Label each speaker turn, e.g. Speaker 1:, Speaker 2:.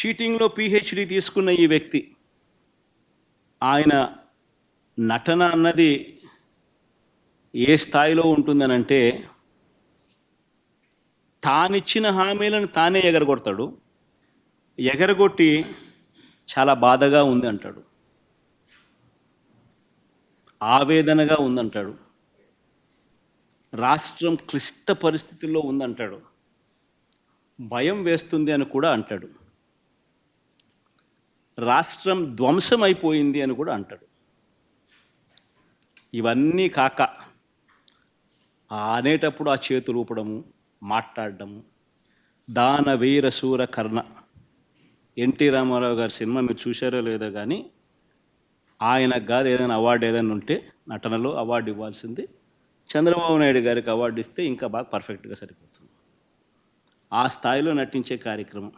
Speaker 1: చీటింగ్లో PhD తీసుకున్న ఈ వ్యక్తి ఆయన నటన అన్నది ఏ స్థాయిలో ఉంటుందనంటే తానిచ్చిన హామీలను తానే ఎగరగొడతాడు. ఎగరగొట్టి చాలా బాధగా ఉంది అంటాడు, ఆవేదనగా ఉందంటాడు, రాష్ట్రం క్లిష్ట పరిస్థితుల్లో ఉందంటాడు, భయం వేస్తుంది అని కూడా అంటాడు, రాష్ట్రం ధ్వంసం అయిపోయింది అని కూడా అంటాడు. ఇవన్నీ కాక అనేటప్పుడు ఆ చేతులు ఊపడము, మాట్లాడడము, దాన వీర శూర కర్ణ. ఎన్టీ రామారావు గారి సినిమా మీరు చూశారో లేదో కానీ ఆయనకు కాదు ఏదైనా అవార్డు ఏదైనా ఉంటే నటనలో అవార్డు ఇవ్వాల్సింది చంద్రబాబు నాయుడు గారికి అవార్డు ఇస్తే ఇంకా బాగా పర్ఫెక్ట్గా సరిపోతుంది. ఆ స్థాయిలో నటించే కార్యక్రమం.